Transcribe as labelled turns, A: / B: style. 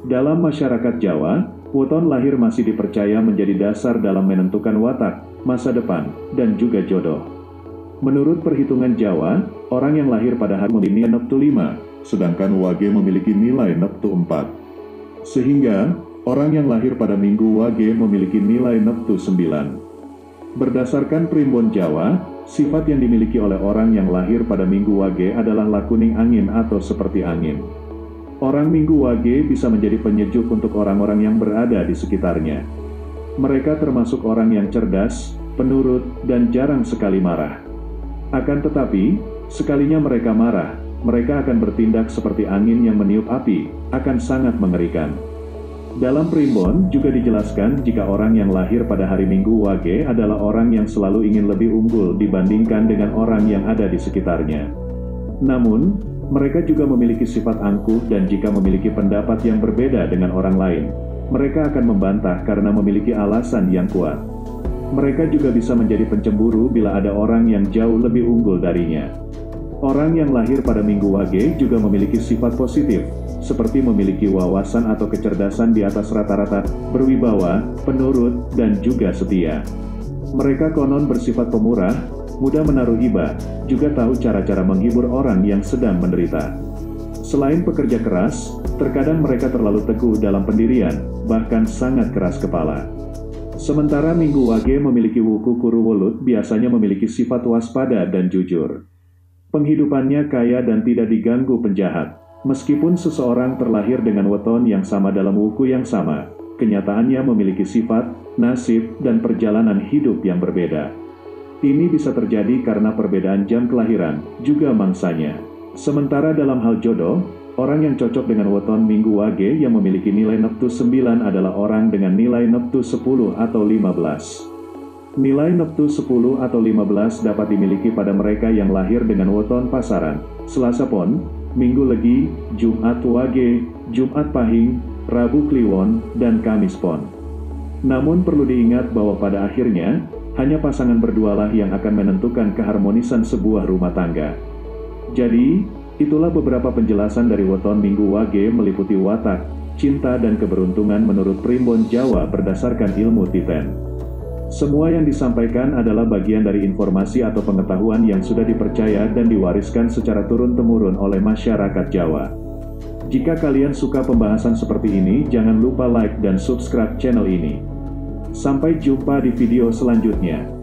A: Dalam masyarakat Jawa, weton lahir masih dipercaya menjadi dasar dalam menentukan watak, masa depan, dan juga jodoh. Menurut perhitungan Jawa, orang yang lahir pada hari memiliki nilai neptu 5, sedangkan Wage memiliki nilai neptu 4. Sehingga, orang yang lahir pada minggu Wage memiliki nilai neptu 9. Berdasarkan primbon Jawa, sifat yang dimiliki oleh orang yang lahir pada minggu Wage adalah lakuning angin atau seperti angin. Orang minggu Wage bisa menjadi penyejuk untuk orang-orang yang berada di sekitarnya. Mereka termasuk orang yang cerdas, penurut, dan jarang sekali marah. Akan tetapi, sekalinya mereka marah, mereka akan bertindak seperti angin yang meniup api, akan sangat mengerikan. Dalam primbon juga dijelaskan jika orang yang lahir pada hari Minggu Wage adalah orang yang selalu ingin lebih unggul dibandingkan dengan orang yang ada di sekitarnya. Namun, mereka juga memiliki sifat angkuh dan jika memiliki pendapat yang berbeda dengan orang lain, mereka akan membantah karena memiliki alasan yang kuat. Mereka juga bisa menjadi pencemburu bila ada orang yang jauh lebih unggul darinya. Orang yang lahir pada Minggu Wage juga memiliki sifat positif, seperti memiliki wawasan atau kecerdasan di atas rata-rata, berwibawa, penurut, dan juga setia. Mereka konon bersifat pemurah, mudah menaruh hibah, juga tahu cara-cara menghibur orang yang sedang menderita. Selain pekerja keras, terkadang mereka terlalu teguh dalam pendirian, bahkan sangat keras kepala. Sementara Minggu Wage memiliki wuku Kuruwulut biasanya memiliki sifat waspada dan jujur. Penghidupannya kaya dan tidak diganggu penjahat. Meskipun seseorang terlahir dengan weton yang sama dalam wuku yang sama, kenyataannya memiliki sifat, nasib, dan perjalanan hidup yang berbeda. Ini bisa terjadi karena perbedaan jam kelahiran, juga mangsanya. Sementara dalam hal jodoh, orang yang cocok dengan weton Minggu Wage yang memiliki nilai neptu 9 adalah orang dengan nilai neptu 10 atau 15. Nilai neptu 10 atau 15 dapat dimiliki pada mereka yang lahir dengan weton pasaran, Selasa Pon, Minggu Legi, Jumat Wage, Jumat Pahing, Rabu Kliwon, dan Kamis Pon. Namun perlu diingat bahwa pada akhirnya, hanya pasangan berdualah yang akan menentukan keharmonisan sebuah rumah tangga. Jadi, itulah beberapa penjelasan dari weton Minggu Wage meliputi watak, cinta dan keberuntungan menurut primbon Jawa berdasarkan ilmu Tipen. Semua yang disampaikan adalah bagian dari informasi atau pengetahuan yang sudah dipercaya dan diwariskan secara turun-temurun oleh masyarakat Jawa. Jika kalian suka pembahasan seperti ini, jangan lupa like dan subscribe channel ini. Sampai jumpa di video selanjutnya.